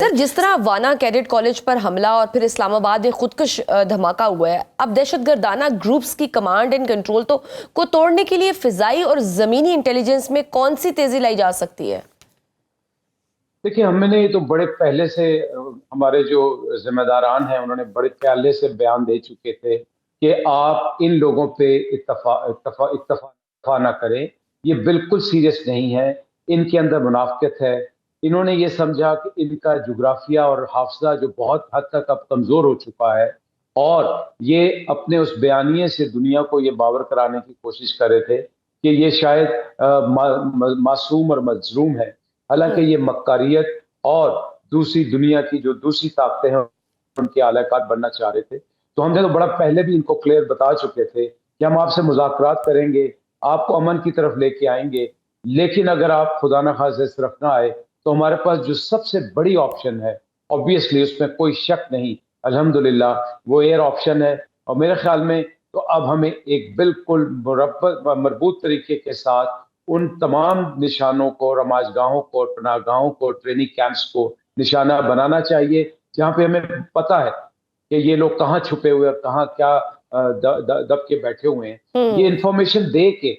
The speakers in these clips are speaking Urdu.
سر جس طرح وانا کیڈٹ کالج پر حملہ اور پھر اسلام آباد میں خودکش دھماکہ ہوا ہے، اب دہشت گردانہ گروپس کی کمانڈ اینڈ کنٹرول کو توڑنے کے لیے فضائی اور زمینی انٹیلیجنس میں کون سی تیزی لائی جا سکتی ہے؟ دیکھیے، ہم نے تو بڑے پہلے سے ہمارے جو ذمہ داران ہیں انہوں نے بڑے پہلے سے بیان دے چکے تھے کہ آپ ان لوگوں پہ اتفاق نہ کریں، یہ بالکل سیریس نہیں ہے، ان کے اندر منافقت ہے۔ انہوں نے یہ سمجھا کہ ان کا جغرافیہ اور حافظہ جو بہت حد تک اب کمزور ہو چکا ہے، اور یہ اپنے اس بیانیے سے دنیا کو یہ باور کرانے کی کوشش کر رہے تھے کہ یہ شاید معصوم اور مظلوم ہے، حالانکہ یہ مکاریت اور دوسری دنیا کی جو دوسری طاقتیں ہیں ان کے اعلی کار بننا چاہ رہے تھے۔ تو ہم نے تو بڑا پہلے بھی ان کو کلیئر بتا چکے تھے کہ ہم آپ سے مذاکرات کریں گے، آپ کو امن کی طرف لے کے آئیں گے، لیکن اگر آپ خدا نخواستہ اس طرف نہ آئے تو ہمارے پاس جو سب سے بڑی آپشن ہے، obviously اس میں کوئی شک نہیں، الحمدللہ وہ ایئر آپشن ہے۔ اور میرے خیال میں تو اب ہمیں ایک بالکل مربوط طریقے کے ساتھ ان تمام نشانوں کو، رماز گاہوں کو، پناہ گاہوں کو، ٹریننگ کیمپس کو نشانہ بنانا چاہیے، جہاں پہ ہمیں پتہ ہے کہ یہ لوگ کہاں چھپے ہوئے اور کہاں کیا دب کے بیٹھے ہوئے ہیں۔ یہ انفارمیشن دے کے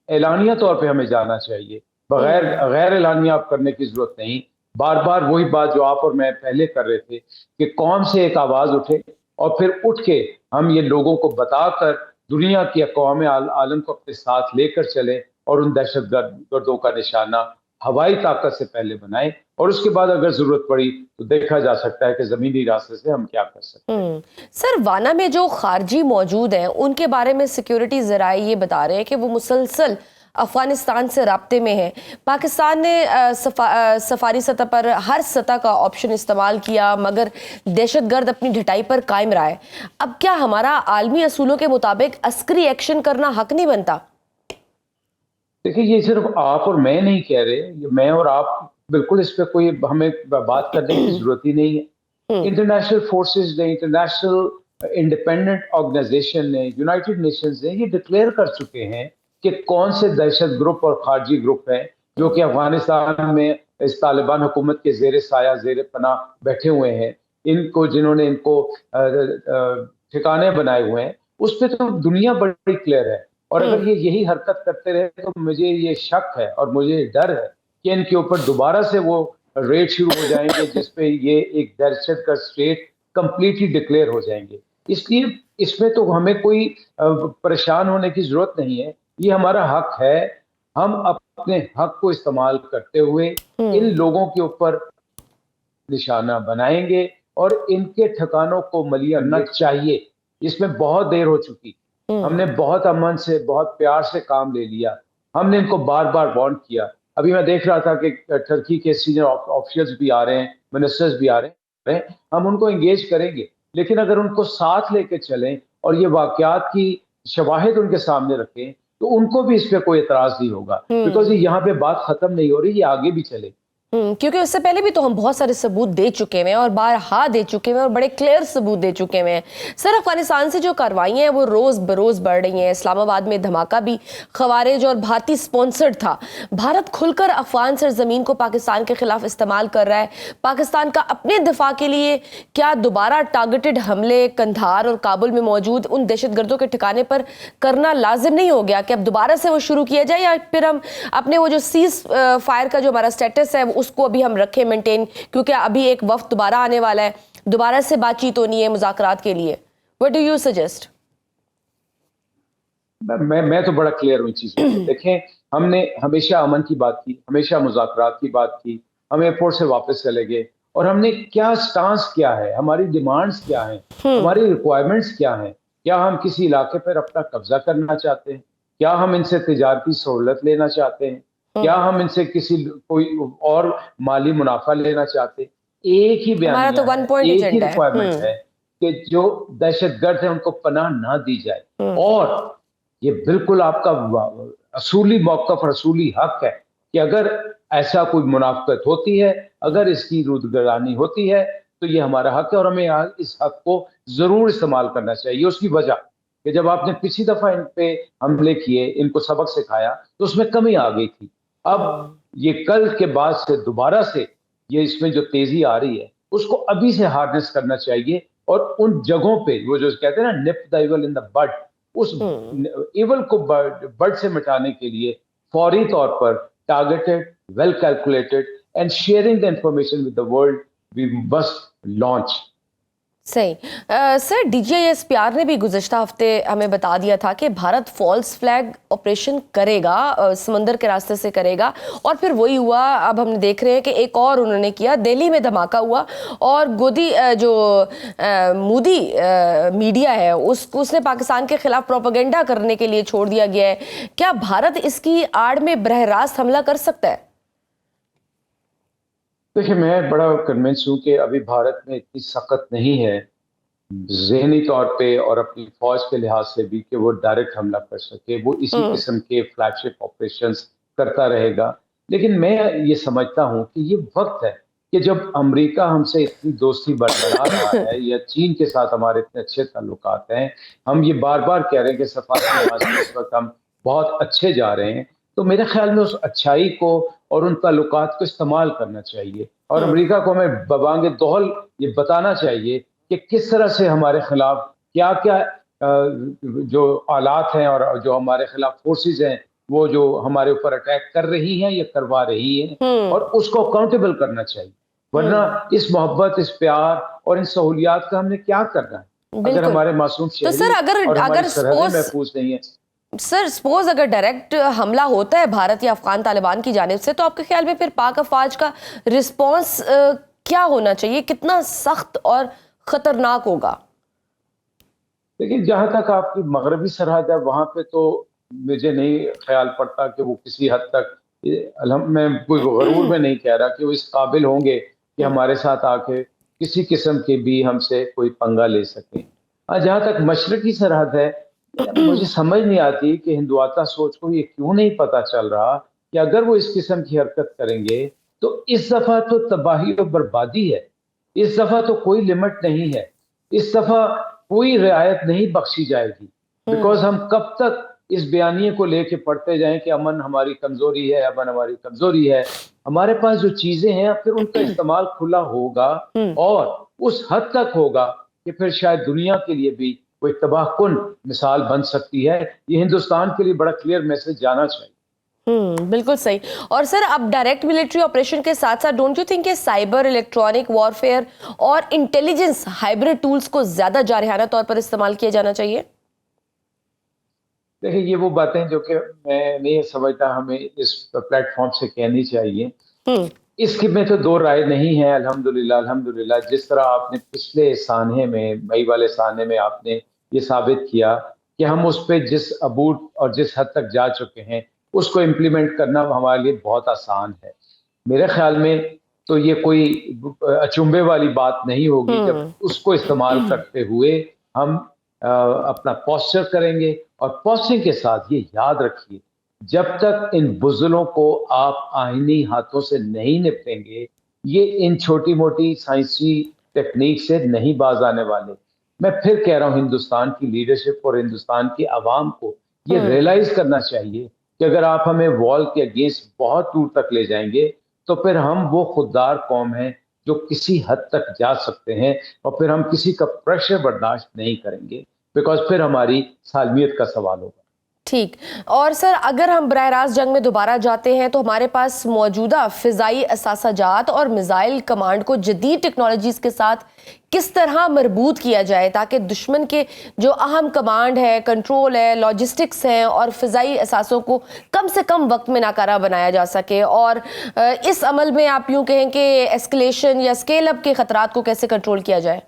اعلانیہ طور پہ ہمیں جانا چاہیے، غیر اعلانیہ آپ کرنے کی ضرورت نہیں۔ بار بار وہی بات جو آپ اور میں پہلے کر رہے تھے کہ قوم سے ایک آواز اٹھے اور پھر اٹھ کے ہم یہ لوگوں کو بتا کر دنیا کی اقوام عالم کو اپنے ساتھ لے کر چلیں اور ان دہشت گردوں کا نشانہ ہوائی طاقت سے پہلے بنائیں، اور اس کے بعد اگر ضرورت پڑی تو دیکھا جا سکتا ہے کہ زمینی راستے سے ہم کیا کر سکتے ہیں۔ سر وانا میں جو خارجی موجود ہیں ان کے بارے میں سیکیورٹی ذرائع یہ بتا رہے ہیں کہ وہ مسلسل افغانستان سے رابطے میں ہیں۔ پاکستان نے سفاری سطح پر ہر سطح کا آپشن استعمال کیا، مگر دہشت گرد اپنی ڈٹائی پر قائم رہا ہے۔ اب کیا ہمارا عالمی اصولوں کے مطابق عسکری ایکشن کرنا حق نہیں بنتا؟ دیکھیں، یہ صرف آپ اور میں نہیں کہہ رہے، یہ میں اور آپ بالکل اس پہ کوئی ہمیں بات کرنے کی ضرورت ہی نہیں ہے۔ انٹرنیشنل فورسز نے، انٹرنیشنل انڈیپینڈنٹ آرگنائزیشن نے، یونائٹڈ نیشنز نے یہ ڈکلیئر کر چکے ہیں کہ کون سے دہشت گروپ اور خارجی گروپ ہیں جو کہ افغانستان میں اس طالبان حکومت کے زیر سایہ، زیر پناہ بیٹھے ہوئے ہیں، ان کو جنہوں نے ان کو ٹھکانے بنائے ہوئے ہیں۔ اس پہ تو دنیا بڑی کلیئر ہے، اور اگر یہ یہی حرکت کرتے رہے تو مجھے یہ شک ہے اور مجھے ڈر ہے کہ ان کے اوپر دوبارہ سے وہ ریڈ شروع ہو جائیں گے جس پہ یہ ایک دہشت گرد اسٹیٹ کمپلیٹلی ڈکلیئر ہو جائیں گے۔ اس لیے اس میں تو ہمیں کوئی پریشان ہونے کی ضرورت نہیں ہے، یہ ہمارا حق ہے۔ ہم اپنے حق کو استعمال کرتے ہوئے ان لوگوں کے اوپر نشانہ بنائیں گے اور ان کے ٹھکانوں کو ملیا نہ چاہیے۔ اس میں بہت دیر ہو چکی، ہم نے بہت امن سے، بہت پیار سے کام لے لیا، ہم نے ان کو بار بار وارن کیا۔ ابھی میں دیکھ رہا تھا کہ ٹرکی کے سینئر آفیشلز بھی آ رہے ہیں، منسٹرز بھی آ رہے ہیں، ہم ان کو انگیج کریں گے، لیکن اگر ان کو ساتھ لے کے چلیں اور یہ واقعات کی شواہد ان کے سامنے رکھیں تو ان کو بھی اس پہ کوئی اعتراض نہیں ہوگا، بیکاز یہاں پہ بات ختم نہیں ہو رہی، یہ آگے بھی چلے۔ کیونکہ اس سے پہلے بھی تو ہم بہت سارے ثبوت دے چکے ہیں اور بارہا دے چکے ہیں اور بڑے کلیئر ثبوت دے چکے ہیں۔ سر افغانستان سے جو کارروائیاں ہیں وہ روز بروز بڑھ رہی ہیں۔ اسلام آباد میں دھماکہ بھی خوارج اور بھارتی سپانسرڈ تھا۔ بھارت کھل کر افغان سرزمین کو پاکستان کے خلاف استعمال کر رہا ہے۔ پاکستان کا اپنے دفاع کے لیے کیا دوبارہ ٹارگٹڈ حملے قندھار اور کابل میں موجود ان دہشت گردوں کے ٹھکانے پر کرنا لازم نہیں ہو گیا کہ اب دوبارہ سے وہ شروع کیا جائے، یا پھر ہم اپنے وہ جو سیز فائر کا جو ہمارا سٹیٹس ہے اس کو ابھی ہم رکھیں مینٹین، کیونکہ ابھی ایک وقت دوبارہ آنے والا ہے، دوبارہ سے بات چیت ہونی ہے مذاکرات کے لیے؟ What do you suggest؟ میں تو بڑا کلیئر ہوں چیزوں سے۔ دیکھیں، ہم نے ہمیشہ امن کی بات کی، ہمیشہ مذاکرات کی بات کی، ہم ایئرپورٹ سے واپس چلے گئے، اور ہم نے کیا سٹانس کیا ہے، ہماری ڈیمانڈز کیا ہیں، ہماری ریکوائرمنٹس کیا ہیں۔ کیا ہم کسی علاقے پر اپنا قبضہ کرنا چاہتے ہیں؟ کیا ہم ان سے تجارتی سہولت لینا چاہتے ہیں؟ کیا ہم ان سے کوئی اور مالی منافع لینا چاہتے ہیں؟ ایک ہی بیانیہ ہے، ایک ہی ریکوائرمنٹ ہے کہ جو دہشت گرد ہیں ان کو پناہ نہ دی جائے، اور یہ بالکل آپ کا اصولی موقف اور اصولی حق ہے کہ اگر ایسا کوئی منافقت ہوتی ہے، اگر اس کی رودگرانی ہوتی ہے تو یہ ہمارا حق ہے، اور ہمیں اس حق کو ضرور استعمال کرنا چاہیے۔ اس کی وجہ کہ جب آپ نے پچھلی دفعہ ان پہ حملے کیے، ان کو سبق سکھایا، تو اس میں کمی آ گئی تھی۔ اب یہ کل کے بعد سے دوبارہ سے یہ اس میں جو تیزی آ رہی ہے اس کو ابھی سے ہارنس کرنا چاہیے، اور ان جگہوں پہ وہ جو کہتے ہیں نا نپ دا ایول ان دا بڈ، اس ایول کو بڈ سے مٹانے کے لیے فوری طور پر targeted, well calculated and sharing the information with the world we must launch. صحیح sir, D G I S P R نے بھی گزشتہ ہفتے ہمیں بتا دیا تھا کہ بھارت فالس فلیگ آپریشن کرے گا، سمندر کے راستے سے کرے گا، اور پھر وہی ہوا. اب ہم دیکھ رہے ہیں کہ ایک اور انہوں نے کیا، دہلی میں دھماکہ ہوا، اور مودی میڈیا ہے اس نے پاکستان کے خلاف پروپیگنڈا کرنے کے لیے چھوڑ دیا گیا ہے. کیا بھارت اس کی آڑ میں براہ راست حملہ کر سکتا ہے؟ دیکھیں، میں بڑا کنونس ہوں کہ ابھی بھارت میں اتنی سخت نہیں ہے ذہنی طور پہ اور اپنی فوج کے لحاظ سے بھی کہ وہ ڈائریکٹ حملہ کر سکے. وہ اسی قسم کے فلیگ شپ آپریشنز کرتا رہے گا. لیکن میں یہ سمجھتا ہوں کہ یہ وقت ہے کہ جب امریکہ ہم سے اتنی دوستی برقرار رہا ہے، یا چین کے ساتھ ہمارے اتنے اچھے تعلقات ہیں، ہم یہ بار بار کہہ رہے ہیں کہ سفارتی لحاظ سے اس وقت ہم بہت اچھے جا رہے ہیں، تو میرے خیال میں اس اچھائی کو اور ان تعلقات کو استعمال کرنا چاہیے، اور امریکہ کو ہمیں ببانگ دہل یہ بتانا چاہیے کہ کس طرح سے ہمارے خلاف کیا کیا جو آلات ہیں اور جو ہمارے خلاف فورسز ہیں وہ جو ہمارے اوپر اٹیک کر رہی ہیں یا کروا رہی ہیں، اور اس کو اکاؤنٹیبل کرنا چاہیے. ورنہ اس محبت، اس پیار اور ان سہولیات کا ہم نے کیا کرنا ہے اگر ہمارے معصوم شہری اور ہماری سرحدیں محفوظ نہیں ہیں. سر سپوز اگر ڈائریکٹ حملہ ہوتا ہے بھارت یا افغان طالبان کی جانب سے، تو آپ کے خیال میں پھر پاک افواج کا رسپانس کیا ہونا چاہیے؟ کتنا سخت اور خطرناک ہوگا؟ لیکن جہاں تک آپ کی مغربی سرحد ہے وہاں پہ تو مجھے نہیں خیال پڑتا کہ وہ کسی حد تک، میں کوئی غرور میں نہیں کہہ رہا کہ وہ اس قابل ہوں گے کہ ہمارے ساتھ آ کے کسی قسم کے بھی ہم سے کوئی پنگا لے سکیں. جہاں تک مشرقی سرحد ہے، مجھے سمجھ نہیں آتی کہ ہندواتہ سوچ کو یہ کیوں نہیں پتا چل رہا کہ اگر وہ اس قسم کی حرکت کریں گے تو اس دفعہ تو تباہی و بربادی ہے، اس دفعہ تو کوئی لمٹ نہیں ہے، اس دفعہ کوئی رعایت نہیں بخشی جائے گی. بیکاز ہم کب تک اس بیانیے کو لے کے پڑھتے جائیں کہ امن ہماری کمزوری ہے، امن ہماری کمزوری ہے. ہمارے پاس جو چیزیں ہیں پھر ان کا استعمال کھلا ہوگا، اور اس حد تک ہوگا کہ پھر شاید دنیا کے لیے بھی کوئی تباہ کن مثال بن سکتی ہے. یہ ہندوستان کے لیے بڑا کلیئر میسج جانا چاہیے. بالکل صحیح. اور سر، اب ڈائریکٹ ملٹری آپریشن کے ساتھ ساتھ ڈونٹ یو تھنک کہ سائبر، الیکٹرانک وارفیئر اور انٹیلیجنس ہائبرڈ ٹولز کو زیادہ جارحانہ طور پر استعمال کیا جانا چاہیے؟ دیکھیں، یہ وہ باتیں جو کہ میں نہیں سمجھتا ہمیں اس پلیٹ فارم سے کہنی چاہیے. اس کی میں تو دو رائے نہیں ہے. الحمدللہ جس طرح آپ نے پچھلے سانحے میں، مئی والے سانحے میں آپ نے یہ ثابت کیا کہ ہم اس پہ جس عبور اور جس حد تک جا چکے ہیں اس کو امپلیمنٹ کرنا ہمارے لیے بہت آسان ہے. میرے خیال میں تو یہ کوئی اچنبے والی بات نہیں ہوگی جب اس کو استعمال کرتے ہوئے ہم اپنا پوسچر کریں گے. اور پوسچر کے ساتھ یہ یاد رکھیے، جب تک ان بزدلوں کو آپ آئینی ہاتھوں سے نہیں نپٹیں گے، یہ ان چھوٹی موٹی سائنسی ٹیکنیک سے نہیں باز آنے والے. میں پھر کہہ رہا ہوں، ہندوستان کی لیڈرشپ اور ہندوستان کی عوام کو یہ ریئلائز کرنا چاہیے کہ اگر آپ ہمیں وال کے اگینسٹ بہت دور تک لے جائیں گے تو پھر ہم وہ خوددار قوم ہیں جو کسی حد تک جا سکتے ہیں، اور پھر ہم کسی کا پریشر برداشت نہیں کریں گے، بیکاز پھر ہماری سالمیت کا سوال ہوگا. ٹھیک. اور سر، اگر ہم براہ راست جنگ میں دوبارہ جاتے ہیں تو ہمارے پاس موجودہ فضائی اثاثہ جات اور میزائل کمانڈ کو جدید ٹیکنالوجیز کے ساتھ کس طرح مربوط کیا جائے تاکہ دشمن کے جو اہم کمانڈ ہے، کنٹرول ہے، لاجسٹکس ہیں اور فضائی اثاثوں کو کم سے کم وقت میں ناکارہ بنایا جا سکے، اور اس عمل میں آپ یوں کہیں کہ ایسکلیشن یا اسکیل اپ کے خطرات کو کیسے کنٹرول کیا جائے؟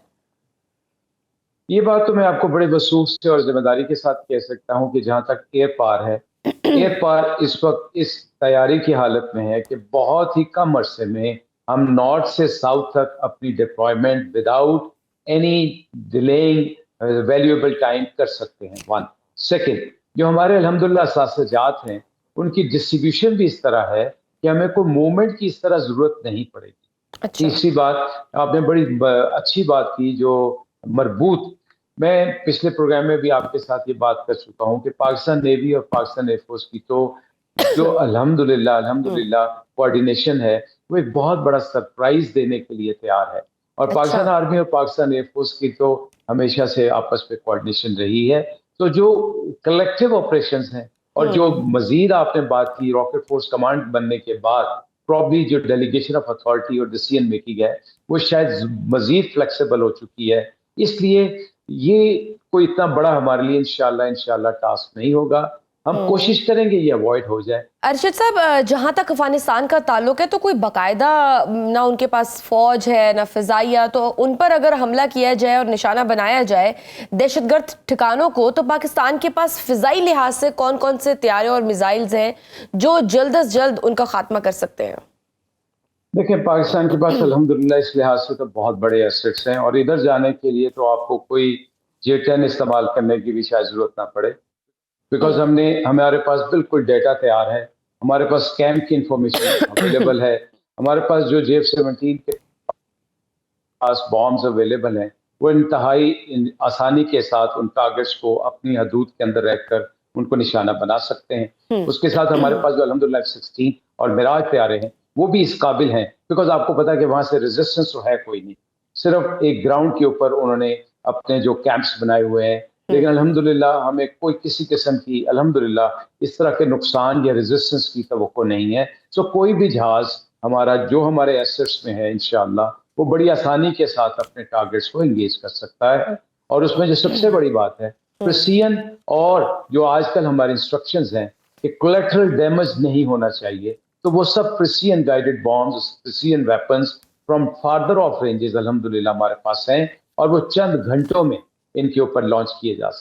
یہ بات تو میں آپ کو بڑے وثوق سے اور ذمہ داری کے ساتھ کہہ سکتا ہوں کہ جہاں تک ایئر پار ہے، ایئر پار اس وقت اس تیاری کی حالت میں ہے کہ بہت ہی کم عرصے میں ہم نارتھ سے ساؤتھ تک اپنی deployment without any delaying valuable time کر سکتے ہیں. ون سیکنڈ، جو ہمارے الحمدللہ اثاثات ہیں ان کی ڈسٹریبیوشن بھی اس طرح ہے کہ ہمیں کوئی موومنٹ کی اس طرح ضرورت نہیں پڑے گی. تیسری بات، آپ نے بڑی اچھی بات کی جو مربوط، میں پچھلے پروگرام میں بھی آپ کے ساتھ یہ بات کر چکا ہوں کہ پاکستان نیوی اور پاکستان ایئر فورس کی تو جو الحمدللہ کوارڈینیشن ہے وہ ایک بہت بڑا سرپرائز دینے کے لیے تیار ہے. اور اچھا پاکستان آرمی اور پاکستان ایئر فورس کی تو ہمیشہ سے آپس میں کوارڈینیشن رہی ہے. تو جو کلیکٹیو آپریشنز ہیں اور جو مزید آپ نے بات کی راکٹ فورس کمانڈ بننے کے بعد پرابلی جو ڈیلیگیشن آف اتھارٹی اور ڈیسیژن میکنگ ہے وہ شاید مزید فلیکسیبل ہو چکی ہے. اس لیے یہ کوئی اتنا بڑا ہمارے لیے انشاءاللہ ٹاسک نہیں ہوگا. ہم کوشش کریں گے یہ اوائڈ ہو جائے. ارشد صاحب، جہاں تک افغانستان کا تعلق ہے تو کوئی باقاعدہ نہ ان کے پاس فوج ہے نہ فضائیہ، تو ان پر اگر حملہ کیا جائے اور نشانہ بنایا جائے دہشت گرد ٹھکانوں کو، تو پاکستان کے پاس فضائی لحاظ سے کون کون سے طیارے اور میزائلز ہیں جو جلد از جلد ان کا خاتمہ کر سکتے ہیں؟ دیکھیں پاکستان کے پاس الحمدللہ اس لحاظ سے تو بہت بڑے ایسٹس ہیں، اور ادھر جانے کے لیے تو آپ کو کوئی J-10 استعمال کرنے کی بھی شاید ضرورت نہ پڑے، بیکاز ہمارے پاس بالکل ڈیٹا تیار ہے، ہمارے پاس کیمپ کی انفارمیشن اویلیبل ہے، ہمارے پاس جو JF-17 کے پاس بامز اویلیبل ہیں وہ انتہائی آسانی کے ساتھ ان ٹارگٹس کو اپنی حدود کے اندر رہ کر ان کو نشانہ بنا سکتے ہیں. اس کے ساتھ ہمارے پاس جو الحمدللہ F-16 اور میراج پیارے ہیں وہ بھی اس قابل ہیں، بیکاز آپ کو پتا ہے کہ وہاں سے ریزسٹنس تو ہے کوئی نہیں، صرف ایک گراؤنڈ کے اوپر انہوں نے اپنے جو کیمپس بنائے ہوئے ہیں. لیکن الحمدللہ ہمیں کوئی کسی قسم کی الحمدللہ اس طرح کے نقصان یا ریزسٹنس کی توقع نہیں ہے. سو کوئی بھی جہاز ہمارا جو ہمارے ایسٹس میں ہے انشاءاللہ وہ بڑی آسانی کے ساتھ اپنے ٹارگٹس کو انگیج کر سکتا ہے. اور اس میں جو سب سے بڑی بات ہے پریسیژن، اور جو آج کل ہماری انسٹرکشنز ہیں کہ کولیٹرل ڈیمیج نہیں ہونا چاہیے، تو وہ سب precision guided bombs, precision weapons from farther off ranges الحمدللہ ہمارے پاس ہیں، اور وہ چند گھنٹوں میں ان کے اوپر لانچ کیے جا سکتے ہیں.